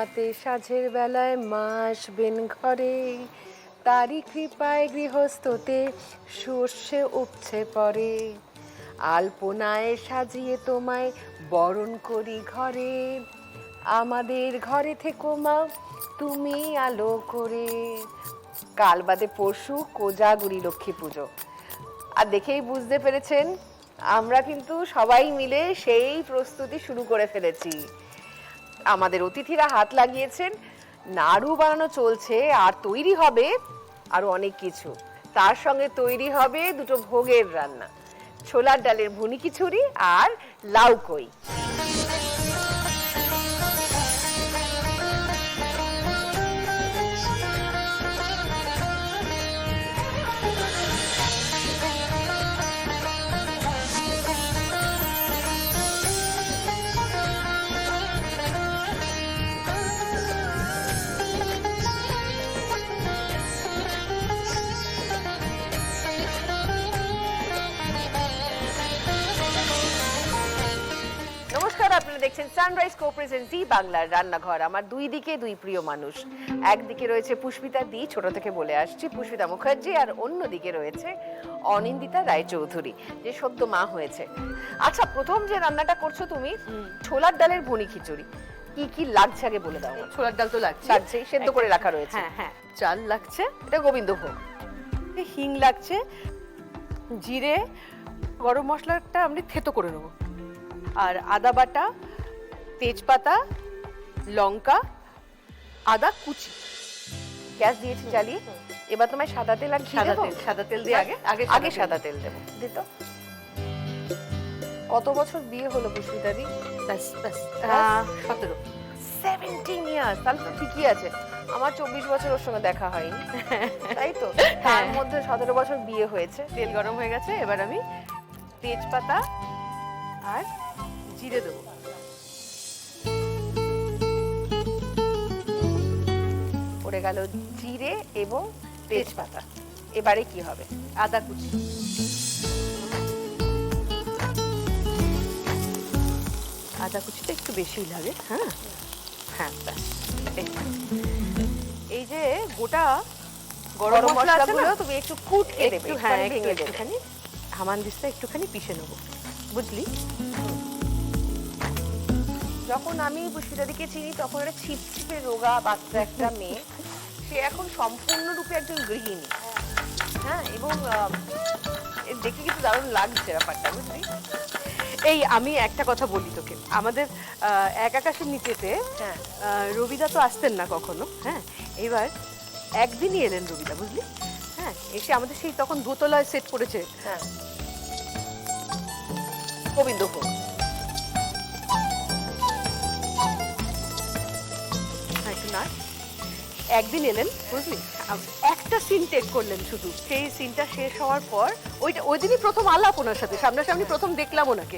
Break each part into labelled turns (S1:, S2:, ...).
S1: নাতে সাঝের বেলায় মা আসবেন ঘরে, তারই কৃপায় গৃহস্থতে সর্ষে উপছে পড়ে। আলপনায় সাজিয়ে তোমায় বরণ করি ঘরে, আমাদের ঘরে থেকো মা তুমি আলো করে। কাল বাদে পরশু কোজাগুড়ি লক্ষ্মী পুজো। আর দেখেই বুঝতে পেরেছেন আমরা কিন্তু সবাই মিলে সেই প্রস্তুতি শুরু করে ফেলেছি। আমাদের অতিথিরা হাত লাগিয়েছেন, নাড়ু বানানো চলছে, আর তৈরি হবে আরো অনেক কিছু। তার সঙ্গে তৈরি হবে দুটো ভোগের রান্না, ছোলার ডালের ভুনি খিচুড়ি আর লাউ কই। আপনারা দেখছেন সানরাইজ কো-প্রেজেন্ট জি বাংলার রান্নাঘর। আমার দুই দিকে দুই প্রিয় মানুষ, একদিকে রয়েছে পুষ্পিতা দি, ছোট থেকে বলে আসছি, পুষ্পিতা মুখার্জি, আর অন্যদিকে রয়েছে অনিন্দিতা রায়চৌধুরী, যে সদ্য মা হয়েছে। আচ্ছা, প্রথম যে রান্নাটা করছো তুমি, ছোলার ডালের ভুনি খিচুড়ি, কি কি লাগছে আগে বলে দাও।
S2: ছোলার ডাল তো লাগছে,
S1: সেদ্ধ করে রাখা রয়েছে।
S2: হ্যাঁ হ্যাঁ, চাল লাগছে,
S1: এটা গোবিন্দভোগ,
S2: হিং লাগছে, জিরে, গরম মশলাটা আমি থেতো করে নেবো, আর আদা বাটা, তেজপাতা, লঙ্কা, আদা কুচি।
S1: গ্যাস দিয়েছি জ্বালিয়ে। এবার তোমায় সাদা তেল আর ঘি দেবো।
S2: সাদা তেল দিয়ে
S1: আগে সাদা তেল দেবো। দিত। কত বছর বিয়ে হলো পুষ্পিতা দি?
S2: 17।
S1: 17 ইয়ার্স, তাহলে তো ঠিকই আছে। আমার 24 বছর ওর সঙ্গে দেখা হয়নি, তাই তো? তার মধ্যে 17 বছর বিয়ে হয়েছে।
S2: তেল গরম হয়ে গেছে, এবার আমি তেজপাতা আর জিরে দেবো।
S1: পড়ে গেল জিরে এবং তেজপাতা। এবারে কি হবে?
S2: আদা কুচি, আদা কুচিটা একটু বেশি লাগে। হ্যাঁ হ্যাঁ, এই যে গোটা গরম মশলাগুলো
S1: তুমি একটু কুটকে দেবে।
S2: হ্যাঁ, একটুখানি হামানদিস্তা একটুখানি পিষে নেবো, বুঝলি?
S1: যখন আমি পুষ্পিতাদিকে চিনি তখন একটা ছিপছিপে রোগা বাচ্চা একটা মেয়ে, সে এখন সম্পূর্ণরূপে একজন গৃহিণী। হ্যাঁ, এবং দেখে কিন্তু দারুণ লাগছে ব্যাপারটা, বুঝলি?
S2: এই আমি একটা কথা বলি তোকে, আমাদের এক আকাশের নিচেতে রবিদা তো আসতেন না কখনো। হ্যাঁ, এবার একদিনই এলেন রবিদা, বুঝলি? হ্যাঁ, এসে আমাদের সেই তখন দোতলায় সেট করেছে।
S1: হ্যাঁ, গোবিন্দভোগ।
S2: একদিন এলেন, বুঝলি, একটা সিন টেক করলেন শুধু। সেই সিনটা শেষ হওয়ার পর ওই দিনই প্রথম আলাপ ওনার সাথে, সামনাসামনি প্রথম দেখলাম ওনাকে।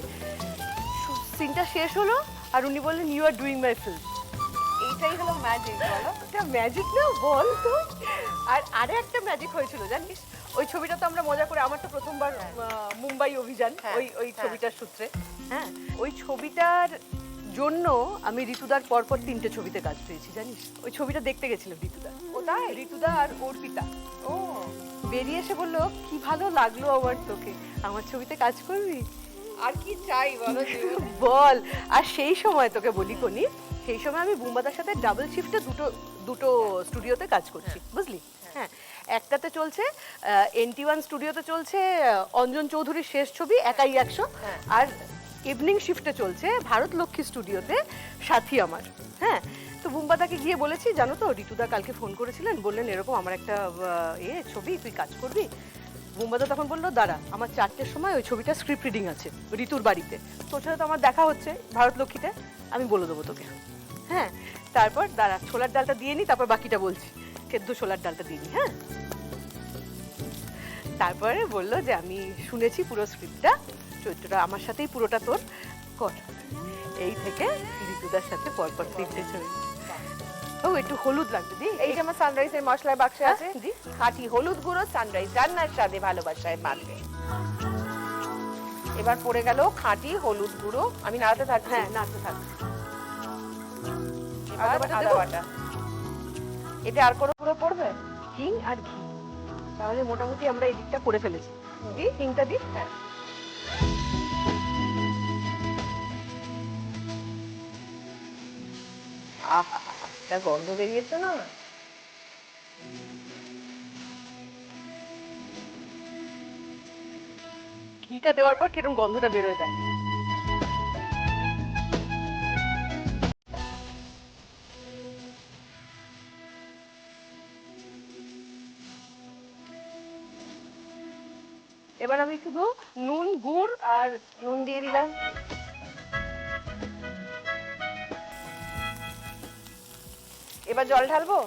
S2: সিনটা শেষ হলো আর উনি বললেন, you are doing my film.
S1: এইটাই হলো ম্যাজিক, বলো?
S2: এটা ম্যাজিক না, বল তো। আর আরে একটা ম্যাজিক হয়েছিল জানিস, ওই ছবিটা তো আমরা মজা করে, আমার তো প্রথমবার মুম্বাই অভিযান, ওই ছবিটার সূত্রে। হ্যাঁ, ওই ছবিটার জন্য আমি ঋতুদার পরপর 3টে ছবিতে কাজ পেয়েছি, জানিস? ওই ছবিটা দেখতে গেছিলাম ঋতুদা।
S1: কোথায়?
S2: ঋতুদা আর অর্পিতা।
S1: ও,
S2: বেরিয়ে এসে বললো, কি ভালো লাগলো আমার তোকে, আমার ছবিতে কাজ করবি?
S1: আর কি চাই বলো?
S2: বল। আর সেই সময় তোকে বলি কোনি, সেই সময় আমি বুম্বাদার সাথে ডাবল শিফটে দুটো স্টুডিওতে কাজ করছি, বুঝলি? হ্যাঁ, একটাতে চলছে NT1 স্টুডিওতে চলছে অঞ্জন চৌধুরীর শেষ ছবি একাই 100, আর ইভিনিং শিফটে চলছে ভারত লক্ষ্মী স্টুডিওতে সাথী আমার। হ্যাঁ, তো বুম্বাদাকে গিয়ে বলেছি, জানো তো ঋতুদা কালকে ফোন করেছিলেন, বললেন এরকম আমার একটা ছবি, তুই কাজ করবি? বুম্বাদা তখন বললো, দাঁড়া, আমার 4টের সময় ওই ছবিটা স্ক্রিপ্ট রিডিং আছে ঋতুর বাড়িতে, তোর সাথে তো আমার দেখা হচ্ছে ভারত লক্ষ্মীতে, আমি বলে দেবো তোকে। হ্যাঁ, তারপর দাঁড়া, ছোলার ডালটা দিয়ে নি, তারপর বাকিটা বলছি। সেদ্ধ ছোলার ডালটা দিয়ে নি। হ্যাঁ, তারপরে বললো যে আমি শুনেছি পুরো স্ক্রিপ্টটা, চরিত্রটা আমার সাথেই পুরোটা তোর কর। এই থেকে ঋতুদার সাথে পরপর 3টে ছবি। ও, একটু হলুদ লাগবে দি।
S1: এই যে আমার সানরাইজের মশলার বাক্সে আছে, খাঁটি হলুদ গুঁড়ো, সানরাইজ রান্নার স্বাদে ভালোবাসায় মাখবে। এবার পড়ে গেল খাঁটি হলুদ গুঁড়ো, আমি নাড়াতে থাকছি।
S2: হ্যাঁ, নাড়তে থাক।
S1: এবার
S2: বাটা
S1: আদা
S2: দেবো?
S1: বাটা। এতে আর কোনো পুরো পড়বে?
S2: হিং আর ঘি, তাহলে মোটামুটি আমরা এই দিকটা করে ফেলেছি। দিই হিংটা দিই।
S1: হ্যাঁ। আহা, একটা গন্ধ বেরিয়েছে না?
S2: ঘিটা দেওয়ার পর কিরকম গন্ধটা বেরোয় যায়। এবার আমি শুধু নুন, গুড় আর
S1: নুন দিয়ে দিলাম। এবার জল ঢালবো?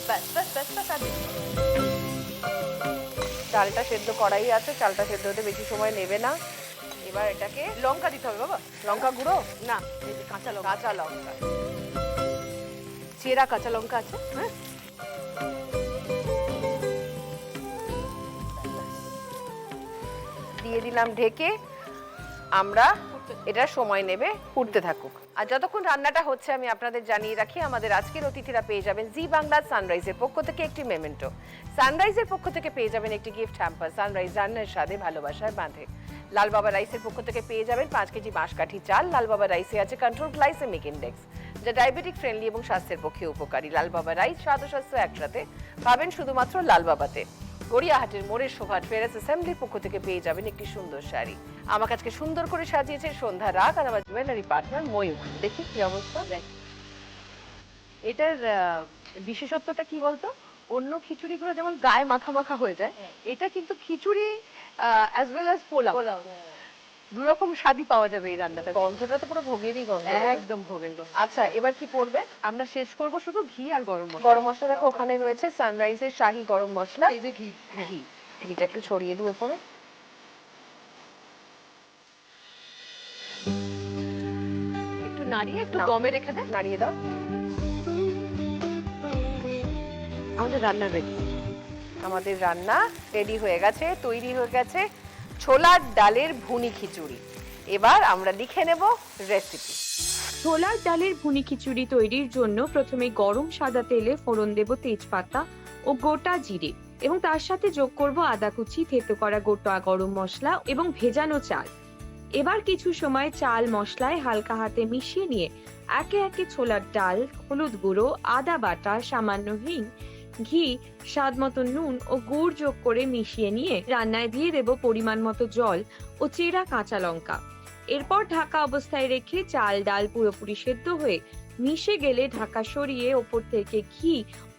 S2: ব্যাস ব্যাস ব্যাস ব্যাস আর দিচ্ছি না।
S1: চালটা সেদ্ধ করাই আছে, চালটা সেদ্ধ হতে বেশি সময় নেবে না। এবার এটাকে
S2: লঙ্কা দিতে হবে বাবা।
S1: লঙ্কা গুঁড়ো,
S2: না, এই যে কাঁচা লঙ্কা,
S1: কাঁচা লঙ্কা,
S2: চেরা কাঁচা লঙ্কা আছে, হ্যাঁ।
S1: দিয়ে দিলাম ঢেকে। আমরা এটা সময় নেবে, ফুটতে থাকুক। আর যতক্ষণ রান্নাটা হচ্ছে আমি আপনাদের জানিয়ে রাখি আমাদের আজকের অতিথিরা পেয়ে যাবেন জি বাংলা সানরাইজের পক্ষ থেকে একটি মেমেন্টো, সানরাইজের পক্ষ থেকে পেয়ে যাবেন একটি গিফট হ্যাম্পার, সানরাইজ রান্নার স্বাদে ভালোবাসায় বাঁধে। লাল বাবা রাইসের পক্ষ থেকে পেয়ে যাবেন 5 কেজি বাঁশকাঠি চাল। লাল বাবা রাইসে আছে কন্ট্রোল গ্লাইসেমিক ইন্ডেক্স, যা ডায়াবেটিক ফ্রেন্ডলি এবং স্বাস্থ্যের পক্ষে উপকারী। লাল বাবা রাইস স্বাদ ও স্বাস্থ্য একসাথে পাবেন শুধুমাত্র লাল বাবাতে। গড়িয়াহাটের মোড়ের শোভা ট্রেডার্স অ্যাসেম্বলির পক্ষ থেকে পেয়ে যাবেন একটি সুন্দর শাড়ি। আমাকে আজকে সুন্দর করে সাজিয়েছে সন্ধ্যা রাগ আর আমার জুয়েলারি পার্টনার ময়ূর। দেখি কি অবস্থা।
S2: এটার বিশেষত্বটা কি বলতো, অন্য খিচুড়িগুলো যেমন গায়ে মাখা মাখা হয়ে যায়, এটা কিন্তু খিচুড়ি অ্যাজ ওয়েল অ্যাজ পোলাও, দুরকম স্বাদই পাওয়া যাবে এই রান্নাটা।
S1: গন্ধটা তো পুরো ভোগেরই গন্ধ।
S2: একদম ভোগের গন্ধ।
S1: আচ্ছা, এবার কি পড়বে?
S2: আমরা শেষ করব শুধু ঘি আর গরম মশলা।
S1: গরম মশলা দেখো ওখানে রয়েছে সানরাইজের শাহী গরম মশলা।
S2: এই যে ঘি,
S1: ঘি, ঘিটা একটু ছড়িয়ে দেবো এখানে।
S2: একটু নাড়িয়ে একটু
S1: নাও।
S2: দমে রেখে দে।
S1: নাড়িয়ে দাও।
S2: আমাদের রান্না রেডি।
S1: আমাদের রান্না রেডি হয়ে গেছে, তৈরি হয়ে গেছে ছোলার ডালের ভুনি খিচুড়ি। এবার আমরা লিখে নেব রেসিপি।
S3: ছোলার ডালের ভুনি খিচুড়ি তৈরির জন্য প্রথমে গরম সাদা তেলে ফোড়ন দেব তেজপাতা ও গোটা জিরে এবং তার সাথে যোগ করব আদা কুচি, থেতো করা গোটা গরম মশলা এবং ভেজানো চাল। এবার কিছু সময় চাল মশলায় হালকা হাতে মিশিয়ে নিয়ে একে একে ছোলার ডাল, হলুদ গুঁড়ো, আদা বাটা, সামান্য হিং, ঘি, স্বাদ মতো নুন ও গুড় যোগ করে মিশিয়ে নিয়ে রান্নায় দিয়ে দেব পরিমাণ মতো জল ও চেরা কাঁচা লঙ্কা। এরপর ঢাকা অবস্থায় রেখে চাল ডাল পুরোপুরি সেদ্ধ হয়ে মিশে গেলে ঢাকা সরিয়ে ওপর থেকে ঘি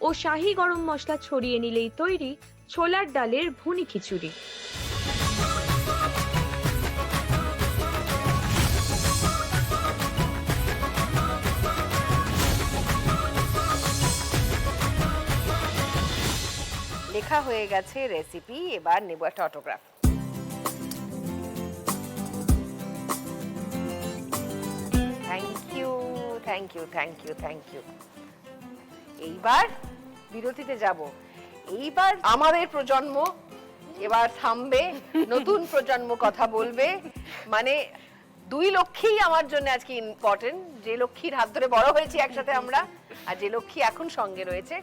S3: ও শাহী গরম মশলা ছড়িয়ে নিলেই তৈরি ছোলার ডালের ভুনি খিচুড়ি।
S1: লেখা হয়ে গেছে রেসিপি, এবার নেব একটা autograph. Thank you, thank you, thank you, thank you. এইবার বিরতিতে যাব। এইবার আমাদের প্রজন্ম এবার থামবে, নতুন প্রজন্ম কথা বলবে। মানে দুই লক্ষ্মী আমার জন্য আজকে ইম্পর্টেন্ট, যে লক্ষ্মীর হাত ধরে বড় হয়েছি একসাথে আমরা, আর যে লক্ষ্মী এখন সঙ্গে রয়েছে।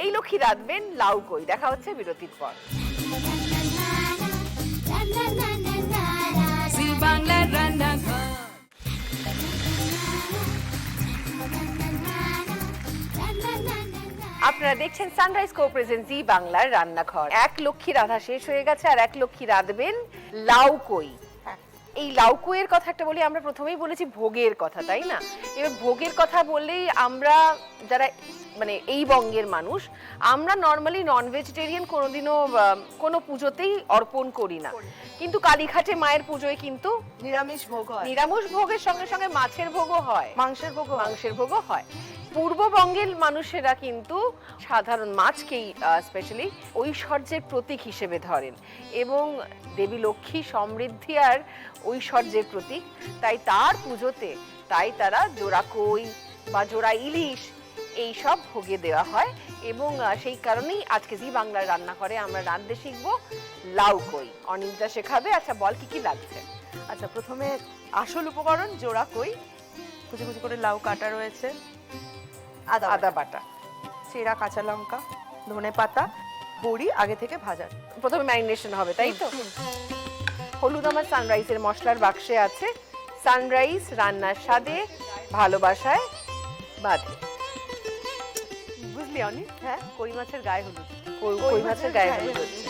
S1: এই লক্ষ্মী রাঁধবেন লাউ কই। দেখা হচ্ছে বিরতির পর।
S4: জি বাংলার রান্নাঘর।
S1: আপনারা দেখছেন সানরাইজ কো প্রেজেন্ট জি বাংলার রান্নাঘর। এক লক্ষ্মী রাধা শেষ হয়ে গেছে, আর এক লক্ষ্মী রাঁধবেন লাউ কই। এই লাউ কইয়ের কথা একটা বলি, আমরা প্রথমেই বলেছি ভোগের কথা, তাই না? এবার ভোগের কথা বললেই আমরা যারা মানে এই বঙ্গের মানুষ, আমরা নর্মালি নন ভেজিটেরিয়ান কোনোদিনও কোনো পুজোতেই অর্পণ করি না, কিন্তু কালীঘাটে মায়ের পুজোয় কিন্তু
S2: নিরামিষ ভোগ হয়,
S1: নিরামিষ ভোগের সঙ্গে সঙ্গে মাছের ভোগও হয়,
S2: মাংসের ভোগ হয়।
S1: মাংসের ভোগও হয়। পূর্ববঙ্গের মানুষেরা কিন্তু সাধারণ মাছকেই স্পেশালি ঐশ্বর্যের প্রতীক হিসেবে ধরেন, এবং দেবী লক্ষ্মী সমৃদ্ধি আর ঐশ্বর্যের প্রতীক। তাই তার পুজোতে তারা জোড়া কই বা জোড়া ইলিশ এই সব ভোগে দেওয়া হয়, এবং সেই কারণেই আজকে জি বাংলার রান্নাঘরে আমরা রাঁধতে শিখবো লাউ কই। অনিন্দিতা শেখাবে। আচ্ছা বল, কি কি লাগছে?
S2: আচ্ছা, প্রথমে আসল উপকরণ জোড়া কই, কুচি কুচি করে লাউ কাটা রয়েছে,
S1: আদা বাটা,
S2: চেরা কাঁচা লঙ্কা, ধনে পাতা, বড়ি আগে থেকে ভাজা।
S1: প্রথমে ম্যারিনেশন হবে তাই তো? হলুদ আমার সানরাইজের মশলার বাক্সে আছে। সানরাইজ রান্নার স্বাদে ভালোবাসায় বাঁধে।
S2: বুঝলি অনি? হ্যাঁ, কই মাছের গায়ে হলুদ।
S1: কই মাছের গায়ে হলুদ হচ্ছে।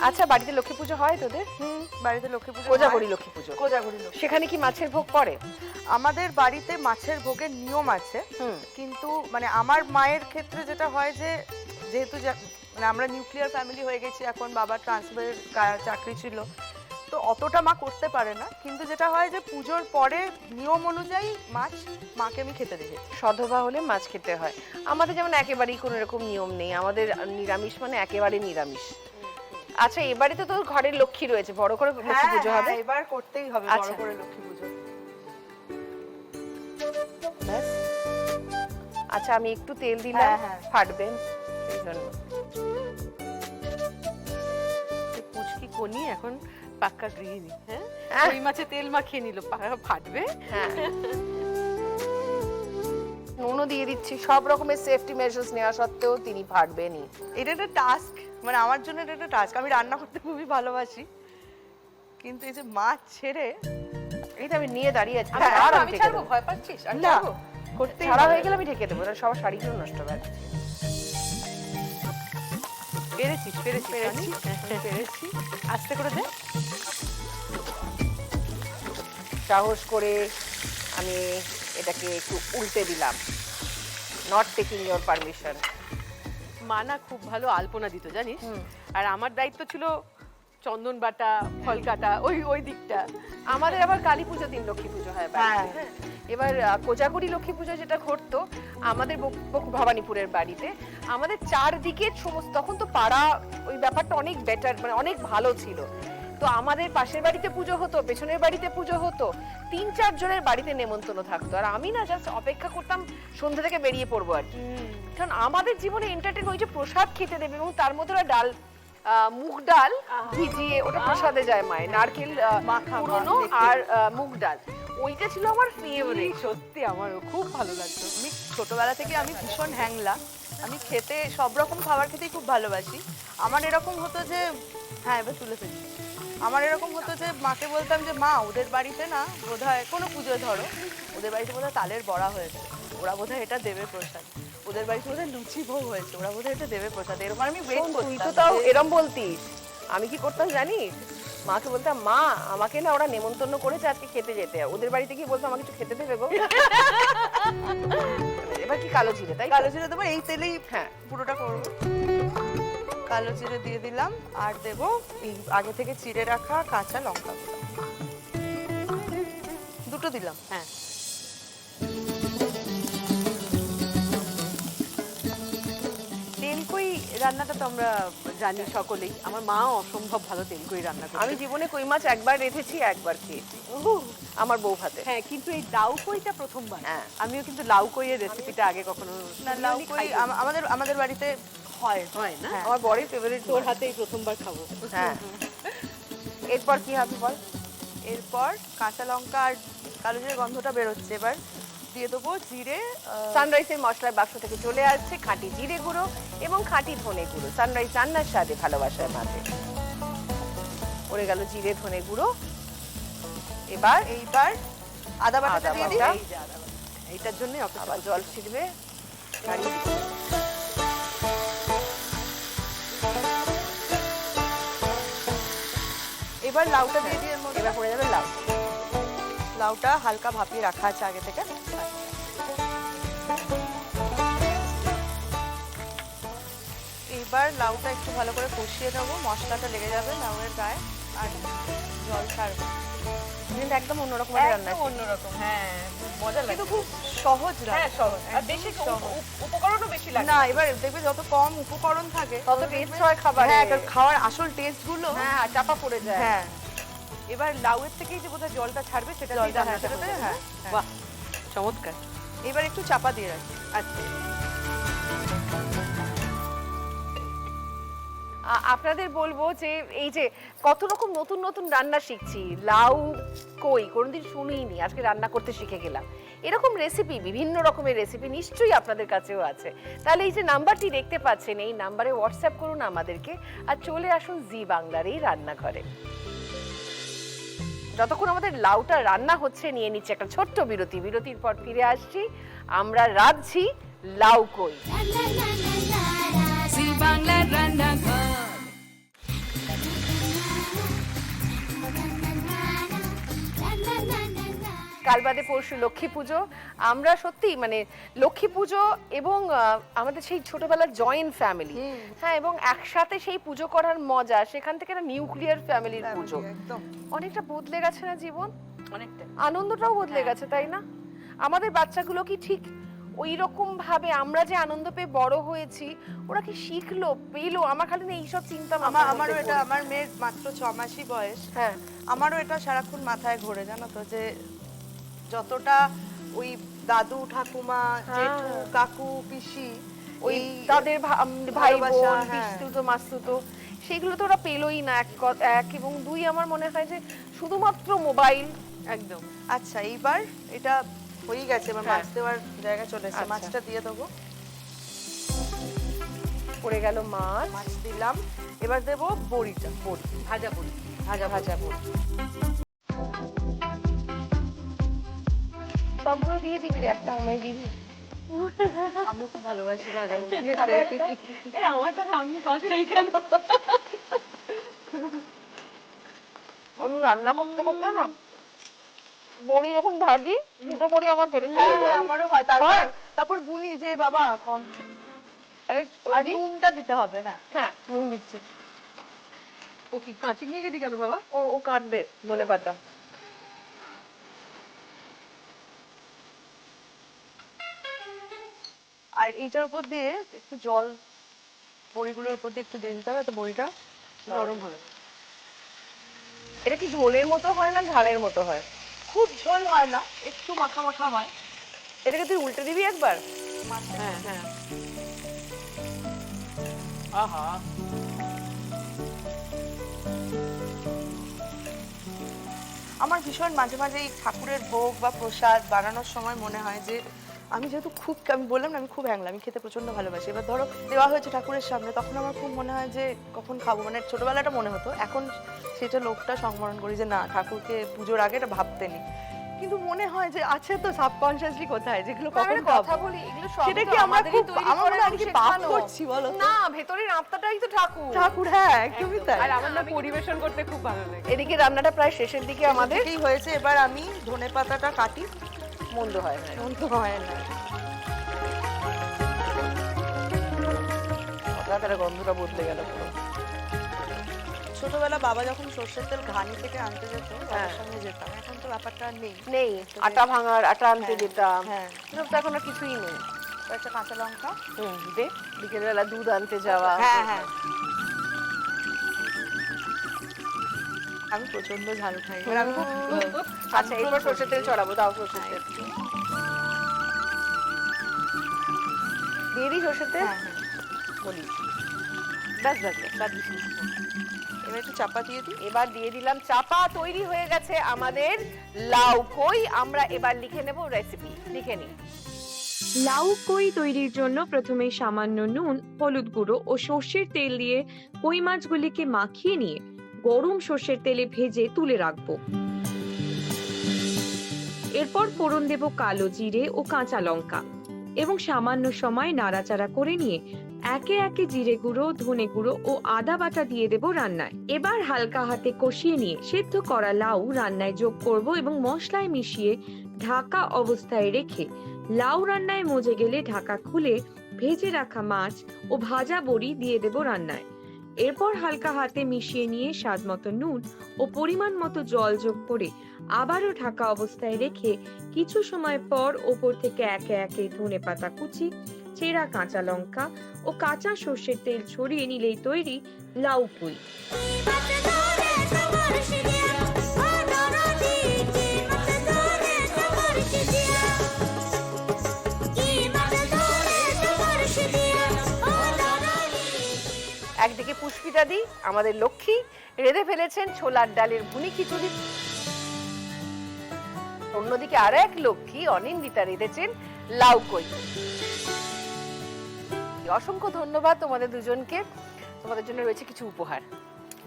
S1: আচ্ছা, বাড়িতে লক্ষ্মী পুজো হয় তোদের?
S2: বাড়িতে লক্ষ্মী পুজো,
S1: কোজাগরি লক্ষ্মী পুজো।
S2: কোজাগরি লক্ষ্মী।
S1: সেখানে কি মাছের ভোগ পড়ে?
S2: আমাদের বাড়িতে মাছের ভোগের নিয়ম আছে, কিন্তু মানে আমার মায়ের ক্ষেত্রে যেটা হয় যে যেহেতু মানে আমরা নিউক্লিয়ার ফ্যামিলি হয়ে গেছি এখন, বাবার ট্রান্সফারের চাকরি ছিল, তো অতটা মা করতে পারে না। কিন্তু যেটা হয় যে পুজোর পরে নিয়ম অনুযায়ী মাছ মাকে আমি খেতে দেখেছি।
S1: সধবা হলে মাছ খেতে হয়। আমাদের যেমন একেবারেই কোনো এরকম নিয়ম নেই, আমাদের নিরামিষ মানে একেবারে নিরামিষ। আচ্ছা, এবারে তো তোর ঘরের লক্ষ্মী রয়েছে, বড় করে লক্ষ্মী পুজো হবে।
S2: এবার করতেই হবে বড়
S1: আচ্ছা।
S2: করে লক্ষ্মী পুজো।
S1: ব্যাস। আচ্ছা, আমি একটু তেল দিলাম,
S2: হ্যাঁ।
S1: ফাটবে সেই জন্য।
S2: পুচকি কোনি এখন পাক্কা গৃহিণী। হ্যাঁ,
S1: হ্যাঁ।
S2: ওই মাছে তেল মাখিয়ে নিল, ফাটবে।
S1: হ্যাঁ, নুনও দিয়ে দিচ্ছি, সব রকমের সেফটি মেজার্স নেওয়া সত্ত্বেও তিনি ফাটবেনই।
S2: এটা একটা টাস্ক, মানে আমার জন্য এটা একটা টাস্ক। আমি রান্না করতে খুবই ভালোবাসি, কিন্তু এই যে মাছ ছেড়ে,
S1: এই তো আমি নিয়ে দাঁড়িয়ে আছি।
S2: হ্যাঁ,
S1: আর
S2: আমি ছাড়বো, ভয় পাচ্ছিস? আমি
S1: না,
S2: ছাড়বো? করতেই
S1: ছাড়া
S2: হবে।
S1: হয়ে গেলে আমি ঢেকে দেবো, না সবার শাড়িগুলো নষ্ট হয়ে যাচ্ছে।
S2: পেরেছিস? পেরেছি।
S1: পেরেছি।
S2: আস্তে করে দে।
S1: সাহস করে আমি এটাকে একটু উল্টে দিলাম, নট টেকিং ইওর পারমিশন।
S2: মা না খুব ভালো আলপনা দিত জানিস, আর আমার দায়িত্ব ছিল চন্দন বাটা, ফল কাটা, ওই দিকটা।
S1: আমাদের আবার কালী পুজো দিন লক্ষ্মী পুজো হয় বাড়িতে। হ্যাঁ। এবার কোজাগরি লক্ষ্মী পুজো যেটা ঘটতো আমাদের ভবানীপুরের বাড়িতে, আমাদের চারদিকে সমস্ত, তখন তো পাড়া ওই ব্যাপারটা অনেক বেটার, মানে অনেক ভালো ছিল। তো আমাদের পাশের বাড়িতে পুজো হতো, পেছনের বাড়িতে পুজো হতো, 3-4 জনের বাড়িতে নেমন্তন্ন থাকতো। আর আমি না জাস্ট অপেক্ষা করতাম সন্ধ্যা থেকে বেরিয়ে পড়বো আর কি। কারণ আমাদের জীবনে এন্টারটেইন ওই যে প্রসাদ খেতে দেবে, এবং তার মধ্যে ওরা ডাল, মুগ ডাল ভিজিয়ে ওটা প্রসাদে যায় মায়ের, নারকেল পুরনো আর মুগ ডাল, ওইটা ছিল আমার ফেভারিট।
S2: সত্যি আমারও খুব ভালো লাগতো। আমি ছোটবেলা থেকে আমি ভীষণ হ্যাংলা, আমি খেতে সব রকম খাবার খেতেই খুব ভালোবাসি। আমার এরকম হতো যে, হ্যাঁ এবার তুলে ফেলছি, আমার এরকম হতো যে মাকে বলতাম যে মা ওদের বাড়িতে না বোধহয় কোনো পুজো, ধরো ওদের বাড়িতে বোধহয় তালের বড়া হয়েছে, ওরা বোধহয় এটা দেবে প্রসাদ, ওদের বাড়িতে বোধহয় লুচি ভোগ হয়েছে, ওরা বোধহয় এটা দেবে প্রসাদ। এরকম আমি ওয়েট
S1: তুই তো
S2: করতাম।
S1: তাও এরম বলতিস, আমি কি করতাম জানিস? মাকে বলতাম, মা আমাকে না ওরা নেমন্তন্ন করেছে আজকে খেতে যেতে, ওদের বাড়িতে কি বলতাম আমাকে একটু খেতে দেবে গো। এবার কি কালো জিরে, তাই
S2: কালো জিরে দেবো, এই তেলেই
S1: হ্যাঁ
S2: পুরোটা করবো। কালো জিরে দিয়ে দিলাম, আর দেবো এই আগে থেকে চিড়ে রাখা কাঁচা লঙ্কা, দুটো দিলাম। হ্যাঁ, তেলকই রান্নাটা তো আমরা জানি সকলেই, আমার মাও অসম্ভব ভালো তেলকই রান্না করে।
S1: আমি জীবনে কই মাছ একবার রেঁধেছি, একবার খেয়েছি আমার বউ হাতে।
S2: হ্যাঁ, কিন্তু এই লাউ কইটা প্রথমবার।
S1: হ্যাঁ।
S2: আমিও কিন্তু লাউ কইয়ের রেসিপিটা আগে কখনো না, লাউ কই আমাদের বাড়িতে হয়
S1: না,
S2: হ্যাঁ।
S1: আমার বড়ই ফেভারিট।
S2: তোর হাতেই প্রথমবার খাবো।
S1: হ্যাঁ, এরপর কি হবে বল?
S2: এরপর কাঁচা লঙ্কা আর কালো জিরে গন্ধটা বেরোচ্ছে, এবার দিয়ে দেবো জিরে।
S1: সানরাইজের মশলার বাক্স থেকে চলে আসছে খাঁটি জিরে গুঁড়ো এবং খাঁটি ধনে গুঁড়ো। সানরাইজ রান্নার স্বাদে ভালোবাসার মাঝে পড়ে গেল জিরে ধনে গুঁড়ো।
S2: এইবার আদা বাটাটা দিয়ে দিই।
S1: বাটা।
S2: এই যে আদা বাটা, এইটার জন্য
S1: আবার জল ছিটবে।
S2: এবার লাউটা দিয়ে দিই এর মধ্যে।
S1: এবার পড়ে যাবে লাউ।
S2: লাউটা হালকা ভাপিয়ে রাখা আছে আগে থেকে। এবার লাউটা একটু ভালো করে কষিয়ে নেবো, মশলাটা লেগে যাবে লাউয়ের গায়ে, আর জল ছাড়বো।
S1: কিন্তু একদম অন্যরকম রান্না,
S2: একদম অন্যরকম। হ্যাঁ, মজা লাগে, কিন্তু খুব সহজ রান্না।
S1: হ্যাঁ সহজ, আর বেশি উপকরণও বেশি লাগে
S2: না, এবার দেখবে যত কম উপকরণ থাকে
S1: তত টেস্ট হয় খাবার।
S2: হ্যাঁ, খাওয়ার আসল টেস্ট গুলো
S1: হ্যাঁ চাপা পড়ে যায়।
S2: হ্যাঁ, এবার লাউয়ের থেকেই যে বোধহয় জলটা ছাড়বে, সেটা দিয়ে রান্নাটা
S1: হয়ে
S2: হবে।
S1: যাবে।
S2: হ্যাঁ,
S1: বাহ, চমৎকার।
S2: এবার একটু চাপা দিয়ে রাখি।
S1: আচ্ছা, আপনাদের বলবো যে এই যে কত রকম নতুন নতুন রান্না শিখছি, লাউ কই কোনোদিন শুনিনি, আজকে রান্না করতে শিখে গেলাম। এরকম রেসিপি, বিভিন্ন রকমের রেসিপি নিশ্চয়ই আপনাদের কাছেও আছে। তাহলে এই যে নাম্বারটি দেখতে পাচ্ছেন, এই নাম্বারে হোয়াটসঅ্যাপ করুন আমাদেরকে আর চলে আসুন জি বাংলার এই রান্নাঘরে। যতক্ষণ আমাদের লাউটা রান্না হচ্ছে নিয়ে নিচ্ছে একটা ছোট্ট বিরতি, বিরতির পর ফিরে আসছি। আমরা রাঁধছি লাউ কই।
S4: জি বাংলার রান্নাঘর।
S1: কাল বাদে পরশু লক্ষ্মী পুজো। আমরা সত্যি মানে লক্ষ্মী পুজো এবং আমাদের সেই ছোটবেলার জয়েন্ট ফ্যামিলি, হ্যাঁ, এবং একসাথে সেই পুজো করার মজা, সেখান থেকে একটা নিউক্লিয়ার ফ্যামিলির পুজো অনেকটা বদলে গেছে না জীবন,
S2: অনেকটা
S1: আনন্দটাও বদলে গেছে, তাই না? আমাদের বাচ্চাগুলো কি ঠিক ওই রকম ভাবে আমরা যে আনন্দ পেয়ে বড় হয়েছি ওরা কি শিখলো পেলো? আমার খালি না এইসব চিন্তা
S5: আমারও এটা, আমার মেয়ের মাত্র 6 মাসই বয়স,
S1: হ্যাঁ,
S5: আমারও এটা সারাক্ষণ মাথায় ঘোরে, জানো তো, যে যতটা ওই দাদু ঠাকুমা জেঠু কাকু পিসি
S1: ওই তাদের ভাই
S5: ভালোবাসা,
S1: বোন
S5: হ্যাঁ।
S1: পিসতুতো মাসতুতো সেগুলো তো ওরা পেলোই না। এক এবং দুই আমার মনে হয় যে শুধুমাত্র মোবাইল।
S5: একদম। আচ্ছা, এইবার এটা হয়ে গেছে, এবার
S1: হ্যাঁ।
S5: মাছ দেওয়ার জায়গা চলে এসেছে,
S1: আচ্ছা।
S5: মাছটা দিয়ে দেবো।
S1: পড়ে গেল মাছ,
S5: মাছ দিলাম, এবার দেবো বড়িটা, বড়ি
S2: ভাজা বড়ি।
S1: ভাজা ভাজা বড়ি সবগুলো দিয়ে দিবি, একটা আমায় দিবি।
S5: আমি খুব ভালোবাসি ভাজা বড়ি।
S1: আমি রান্না করতে করতে না বড়ি যখন ভাজি দুটো বড়ি আমার ধরে
S5: আমারও হয়, তারপর বলি যে বাবা কম আর নুনটা দিতে হবে না।
S1: হ্যাঁ নুন দিচ্ছি।
S2: ও কি কাঁচি নিয়ে গেলি কেন বাবা?
S1: ও কাটবে ধনে পাতা।
S5: আর এইটার উপর দিয়ে একটু জল, বড়িগুলোর উপর দিয়ে একটু দিয়ে দিতে হবে, তো বড়িটা নরম হবে।
S1: এটা কি ঝোলের মতো হয় না ঝালের মতো হয়?
S5: খুব ঝোল হয় না, একটু মাখা মাখা হয়।
S1: এটাকে তুই উল্টে দিবি একবার।
S2: হ্যাঁ হ্যাঁ। আহা,
S5: আমার ভীষণ মাঝে মাঝে এই ঠাকুরের ভোগ বা প্রসাদ বানানোর সময় মনে হয় যে আমি যেহেতু খুব, আমি বললাম না আমি খুব হ্যাংলা, আমি খেতে প্রচন্ড ভালোবাসি। এবার ধরো দেওয়া হয়েছে ঠাকুরের সামনে, তখন আমার খুব মনে হয় যে কখন খাবো, মানে ছোটবেলাটা মনে হতো, এখন সেটা লোকটা সংবরণ করি যে না, ঠাকুরকে পুজোর আগে এটা ভাবতে নেই, কিন্তু মনে হয় যে আছে তো সাবকনসিয়াসলি কোথায়, যেগুলো কখন
S1: কথা
S5: খাবো।
S1: বলি এগুলো সব
S5: সেটা
S1: তো
S5: কি আমার
S1: আমাদেরই
S5: খুব,
S1: তৈরি
S5: আমার
S1: করা
S5: মনে হয় কি পাপ
S1: শেখানো।
S5: করছি বলো তো?
S1: না, ভেতরের আত্মাটাই তো ঠাকুর।
S5: ঠাকুর, হ্যাঁ একদমই তাই।
S2: আর আমার না পরিবেশন করতে খুব ভালো লাগে।
S1: এদিকে রান্নাটা প্রায় শেষের দিকে আমাদের।
S5: কি হয়েছে, এবার আমি ধনে পাতাটা কাটি,
S1: মন্দ হয় না,
S5: মন্দ হয় না।
S1: তার গন্ধটা বদলে গেল পুরো।
S5: ছোটবেলা বাবা যখন সর্ষের তেল ঘানি থেকে আনতে যেত,
S1: হ্যাঁ।
S5: বাবার সঙ্গে যেতাম, এখন তো ব্যাপারটা আর নেই।
S1: নেই, আটা ভাঙার, আটা আনতে
S5: হ্যাঁ,
S1: যেতাম,
S5: হ্যাঁ।
S1: এসব তো এখন আর কিছুই নেই।
S5: একটা কাঁচা লঙ্কা,
S1: দে, বিকেলবেলা দুধ আনতে যাওয়া।
S5: হ্যাঁ হ্যাঁ, আমি প্রচন্ড ঝাল খাই, মানে আমি খুব
S1: আচ্ছা এরপর সর্ষের তেল চড়াবো, দাও সর্ষের তেল দিয়ে দিই। সর্ষের তেল
S5: হ্যাঁ, হ্যাঁ।
S1: বলি ব্যাস ব্যাস ব্যাস, আর বেশি কিছু না।
S5: এবার একটু চাপা দিয়ে দিই।
S1: এবার দিয়ে দিলাম চাপা। তৈরি হয়ে গেছে আমাদের লাউ কই। আমরা এবার লিখে নেব রেসিপি, লিখে নিই।
S3: লাউ কই তৈরির জন্য প্রথমে সামান্য নুন, হলুদ গুঁড়ো ও সর্ষের তেল দিয়ে কই মাছগুলিকে মাখিয়ে নিয়ে গরম সর্ষের তেলে ভেজে তুলে রাখবো। এরপর ফোড়ন দেব কালো জিরে ও কাঁচা লঙ্কা এবং সামান্য সময় নাড়াচাড়া করে নিয়ে একে একে জিরে গুঁড়ো, ধনে গুঁড়ো ও আদা বাটা দিয়ে দেব রান্নায়। এবার হালকা হাতে কষিয়ে নিয়ে সেদ্ধ করা লাউ রান্নায় যোগ করব এবং মশলায় মিশিয়ে ঢাকা অবস্থায় রেখে লাউ রান্নায় মজে গেলে ঢাকা খুলে ভেজে রাখা মাছ ও ভাজা বড়ি দিয়ে দেব রান্নায়। এরপর হালকা হাতে মিশিয়ে নিয়ে স্বাদ মতো নুন ও পরিমাণ মতো জল যোগ করে আবারও ঢাকা অবস্থায় রেখে কিছু সময় পর ওপর থেকে একে একে ধনেপাতা কুচি, চেরা কাঁচা লঙ্কা ও কাঁচা সর্ষের তেল ছড়িয়ে নিলেই তৈরি লাউ কই।
S2: একদিকে পুষ্পিতা দি আমাদের লক্ষ্মী রেঁধে ফেলেছেন ছোলার ডালের ভুনি খিচুড়ি, অন্যদিকে আর এক লক্ষ্মী অনিন্দিতা রেঁধেছেন লাউ কই। অসংখ্য ধন্যবাদ তোমাদের দুজনকে। তোমাদের জন্য রয়েছে কিছু উপহার।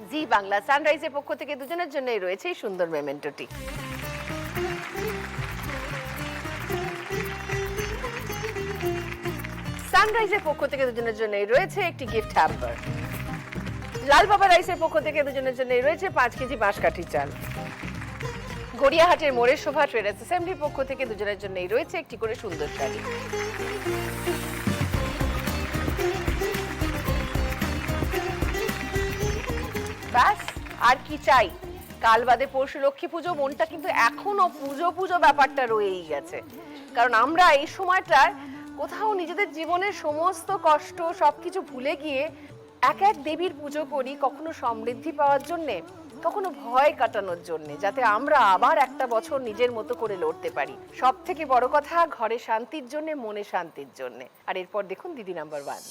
S2: জি বাংলা সানরাইজের পক্ষ থেকে দুজনের জন্যই রয়েছে এই সুন্দর মেমেন্টোটি। সানরাইজের পক্ষ থেকে দুজনের জন্যই রয়েছে একটি গিফট হ্যাম্পার। লাল বাবা রাইসের পক্ষ থেকে দুজনের জন্যই রয়েছে 5 কেজি বাঁশকাঠি চাল। গড়িয়াহাটের মোড়ের শোভা ট্রেডার্স অ্যাসেম্বলির পক্ষ থেকে দুজনের জন্যই রয়েছে একটি করে সুন্দর শাড়ি। ব্যাস আর কি চাই? কাল বাদে পরশু লক্ষ্মী পুজো, মনটা কিন্তু এখনো পুজো পুজো ব্যাপারটা রয়েই গেছে। কারণ আমরা এই সময়টার কোথাও নিজেদের জীবনের সমস্ত কষ্ট সবকিছু ভুলে গিয়ে এক এক দেবীর পুজো করি, কখনো সমৃদ্ধি পাওয়ার জন্যে, কখনো ভয় কাটানোর জন্য, যাতে আমরা আবার একটা বছর নিজের মতো করে লড়তে পারি। সব থেকে বড় কথা ঘরে শান্তির জন্য, মনে শান্তির জন্য। আর এরপর দেখুন দিদি নাম্বার 1।